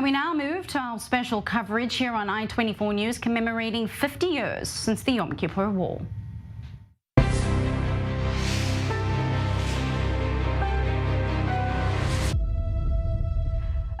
And we now move to our special coverage here on I24 News, commemorating 50 years since the Yom Kippur War.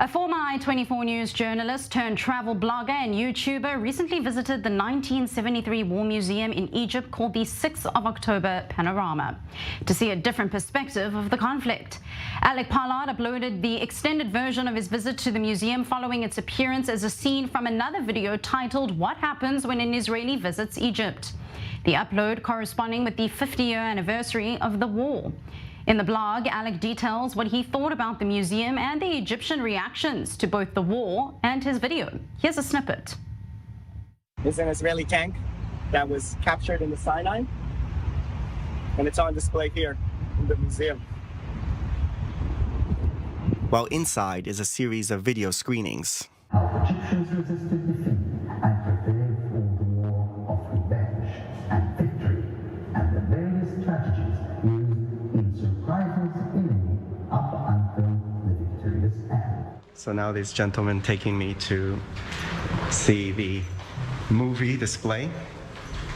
A former I24 News journalist turned travel blogger and YouTuber recently visited the 1973 War Museum in Egypt called the 6th of October Panorama to see a different perspective of the conflict. Alec Pollard uploaded the extended version of his visit to the museum following its appearance as a scene from another video titled "What Happens When an Israeli Visits Egypt?" The upload corresponding with the 50-year anniversary of the war. In the blog, Alec details what he thought about the museum and the Egyptian reactions to both the war and his video. Here's a snippet. There's an Israeli tank that was captured in the Sinai, and it's on display here in the museum. While inside is a series of video screenings. How Egyptians resisted defeat and prepared for the war of revenge and victory, and the various strategies used in surprising the enemy up until the victorious end. So now this gentleman taking me to see the movie display,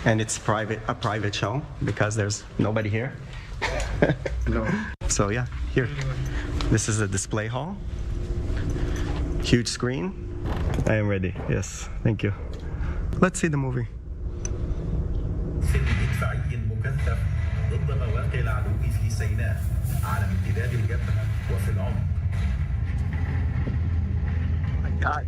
and it's a private show because there's nobody here. No. So yeah, here. This is the display hall. Huge screen. I am ready. Yes, thank you. Let's see the movie. ضد مواقع العدو في سيناء على امتداد الجبهة وفي العمق. My God.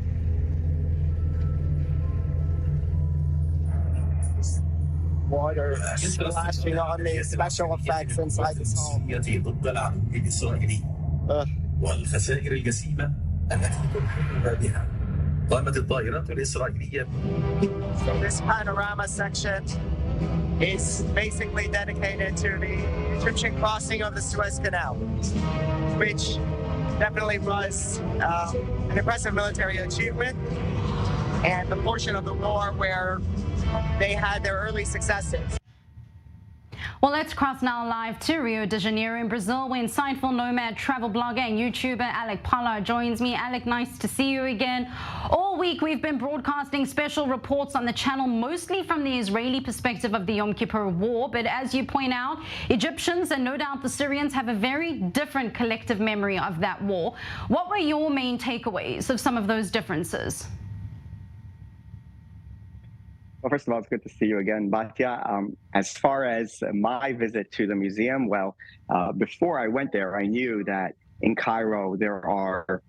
Water splashing on me, special effects inside this home. ضد العدو الإسرائيلي والخسائر الجسيمة التي تلحقها بها. قامت الطائرات الإسرائيلية. So this panorama section is basically dedicated to the Egyptian crossing of the Suez Canal, which definitely was an impressive military achievement and the portion of the war where they had their early successes. Well, let's cross now live to Rio de Janeiro in Brazil, where insightful Nomad travel blogger and YouTuber Alec Pollard joins me. Alec, nice to see you again. All week we've been broadcasting special reports on the channel, mostly from the Israeli perspective of the Yom Kippur War. But as you point out, Egyptians and no doubt the Syrians have a very different collective memory of that war. What were your main takeaways of some of those differences? Well, first of all, it's good to see you again, Batya. As far as my visit to the museum, well, before I went there, I knew that in Cairo there are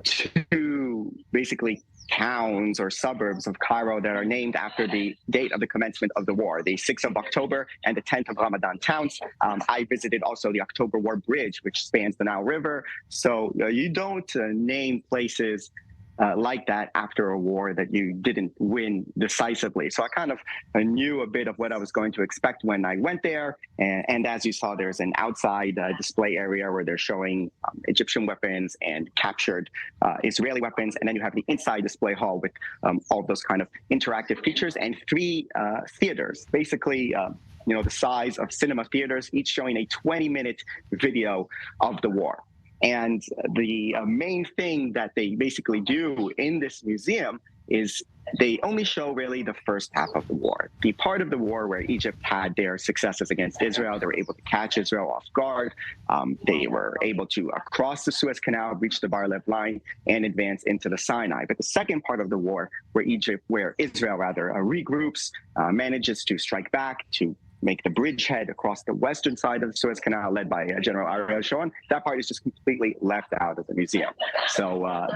two basically towns or suburbs of Cairo that are named after the date of the commencement of the war, the 6th of October and the 10th of Ramadan towns. I visited also the October War Bridge, which spans the Nile River. So you don't name places like that after a war that you didn't win decisively. So I kind of knew a bit of what I was going to expect when I went there. And as you saw, there's an outside display area where they're showing Egyptian weapons and captured Israeli weapons. And then you have the inside display hall with all those kind of interactive features and three theaters, basically the size of cinema theaters, each showing a 20-minute video of the war. And the main thing that they basically do in this museum is they only show really the first half of the war. The part of the war where Egypt had their successes against Israel, they were able to catch Israel off guard. They were able to cross the Suez Canal, reach the Bar-Lev line, and advance into the Sinai. But the second part of the war, where Israel regroups, manages to strike back, to make the bridgehead across the western side of the Suez Canal, led by General Ariel Sharon. That part is just completely left out of the museum. So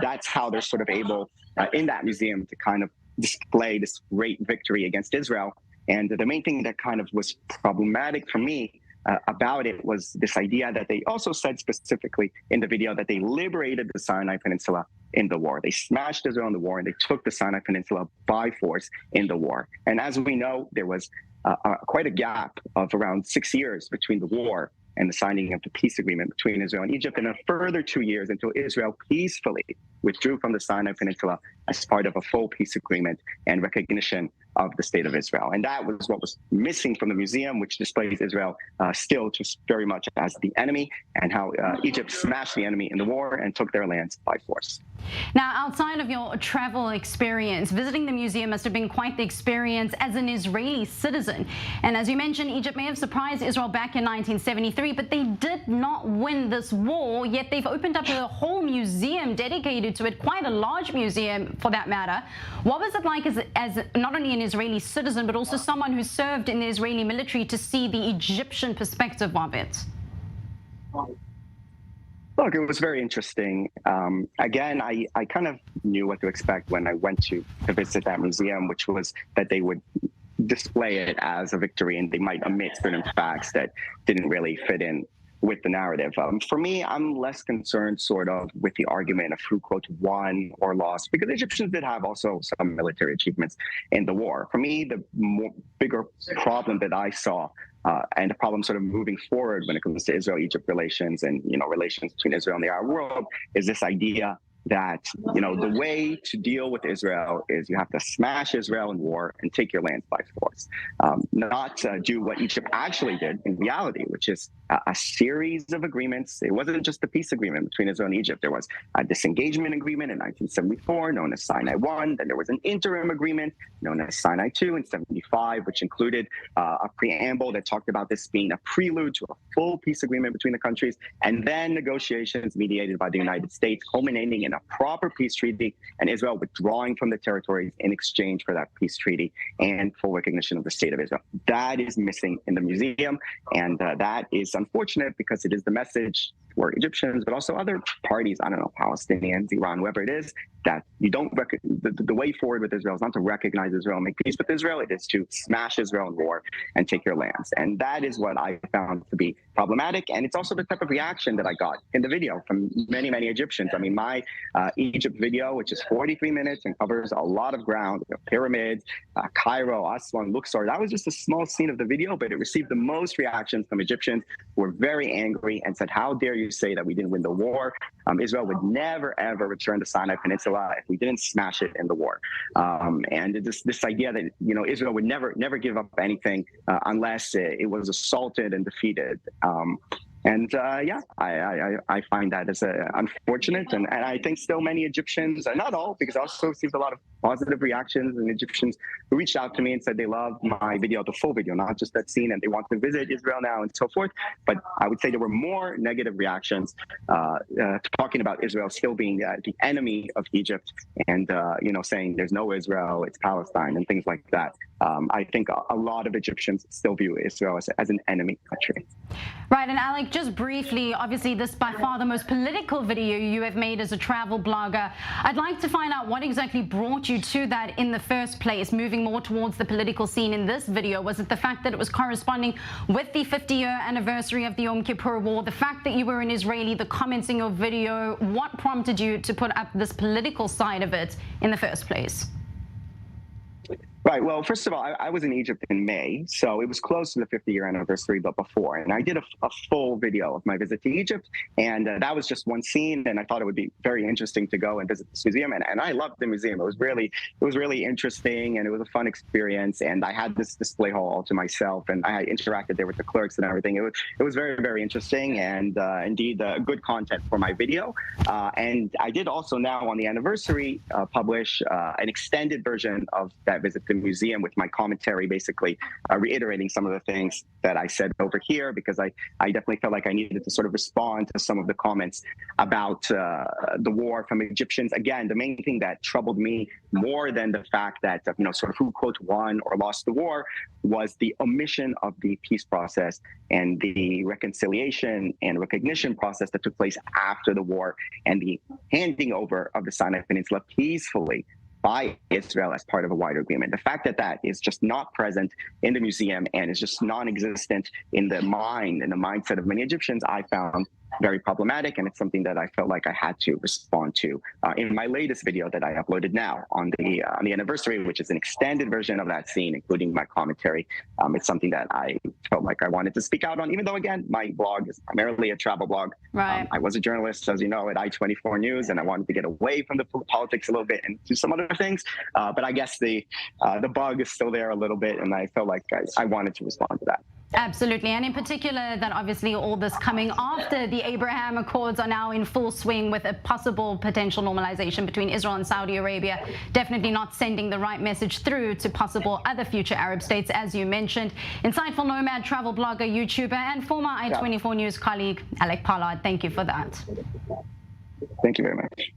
that's how they're sort of able, in that museum, to kind of display this great victory against Israel. And the main thing that kind of was problematic for me about it was this idea that they also said specifically in the video that they liberated the Sinai Peninsula in the war. They smashed Israel in the war, and they took the Sinai Peninsula by force in the war. And as we know, there was quite a gap of around 6 years between the war and the signing of the peace agreement between Israel and Egypt, and a further 2 years until Israel peacefully withdrew from the Sinai Peninsula as part of a full peace agreement and recognition of the state of Israel. And that was what was missing from the museum, which displays Israel still just very much as the enemy, and how Egypt smashed the enemy in the war and took their lands by force. Now, outside of your travel experience, visiting the museum must have been quite the experience as an Israeli citizen. And as you mentioned, Egypt may have surprised Israel back in 1973, but they did not win this war, yet they've opened up a whole museum dedicated to it, quite a large museum for that matter. What was it like as not only an Israeli citizen, but also someone who served in the Israeli military, to see the Egyptian perspective of it? Look, it was very interesting. Again, I kind of knew what to expect when I went to visit that museum, which was that they would display it as a victory and they might omit certain facts that didn't really fit in with the narrative. For me, I'm less concerned sort of with the argument of who, quote, won or lost, because Egyptians did have also some military achievements in the war. For me, the bigger problem that I saw and the problem sort of moving forward when it comes to Israel-Egypt relations and, relations between Israel and the Arab world is this idea that, the way to deal with Israel is you have to smash Israel in war and take your lands by force, not do what Egypt actually did in reality, which is a series of agreements. It wasn't just a peace agreement between Israel and Egypt. There was a disengagement agreement in 1974 known as Sinai I. Then there was an interim agreement known as Sinai II in 75, which included a preamble that talked about this being a prelude to a full peace agreement between the countries, and then negotiations mediated by the United States culminating in a proper peace treaty and Israel withdrawing from the territories in exchange for that peace treaty and full recognition of the state of Israel. That is missing in the museum, and that is unfortunate because it is the message for Egyptians, but also other parties, I don't know, Palestinians, Iran, whoever it is, that you don't the way forward with Israel is not to recognize Israel and make peace with Israel. It is to smash Israel in war and take your lands. And that is what I found to be problematic. And it's also the type of reaction that I got in the video from many, many Egyptians. I mean, my Egypt video, which is 43 minutes and covers a lot of ground, pyramids, Cairo, Aswan, Luxor, that was just a small scene of the video, but it received the most reactions from Egyptians who were very angry and said, how dare you say that we didn't win the war? Israel would never, ever return to Sinai Peninsula if we didn't smash it in the war. And this idea that, Israel would never give up anything unless it was assaulted and defeated. I find that as unfortunate. And I think still many Egyptians, not all, because I also received a lot of positive reactions and Egyptians who reached out to me and said they loved my video, the full video, not just that scene, and they want to visit Israel now and so forth. But I would say there were more negative reactions talking about Israel still being the enemy of Egypt and, saying there's no Israel, it's Palestine and things like that. I think a lot of Egyptians still view Israel as an enemy country. Right, and Alec, just briefly, obviously this by far the most political video you have made as a travel blogger. I'd like to find out what exactly brought you to that in the first place, moving more towards the political scene in this video. Was it the fact that it was corresponding with the 50-year anniversary of the Yom Kippur War, the fact that you were an Israeli, the comments in your video? What prompted you to put up this political side of it in the first place? Right. Well, first of all, I was in Egypt in May, so it was close to the 50-year anniversary, but before. And I did a full video of my visit to Egypt, and that was just one scene. And I thought it would be very interesting to go and visit this museum. And I loved the museum. It was really interesting, and it was a fun experience. And I had this display hall all to myself, and I interacted there with the clerks and everything. It was very, very interesting, and indeed good content for my video. And I did also now on the anniversary publish an extended version of that visit to the museum with my commentary, basically reiterating some of the things that I said over here, because I definitely felt like I needed to sort of respond to some of the comments about the war from Egyptians. Again, the main thing that troubled me more than the fact that, sort of who, quote, won or lost the war was the omission of the peace process and the reconciliation and recognition process that took place after the war and the handing over of the Sinai Peninsula peacefully by Israel as part of a wider agreement. The fact that that is just not present in the museum and is just non-existent in the mindset of many Egyptians, I found very problematic, and it's something that I felt like I had to respond to in my latest video that I uploaded now on the anniversary, which is an extended version of that scene, including my commentary. It's something that I felt like I wanted to speak out on, even though, again, my blog is primarily a travel blog. Right. I was a journalist, as you know, at I24news, and I wanted to get away from the politics a little bit and do some other things. But I guess the bug is still there a little bit, and I felt like I wanted to respond to that. Absolutely, and in particular that obviously all this coming after the Abraham Accords are now in full swing with a possible potential normalization between Israel and Saudi Arabia, definitely not sending the right message through to possible other future Arab states, as you mentioned. Insightful Nomad, travel blogger, YouTuber, and former I24 News colleague, Alec Pollard, thank you for that. Thank you very much.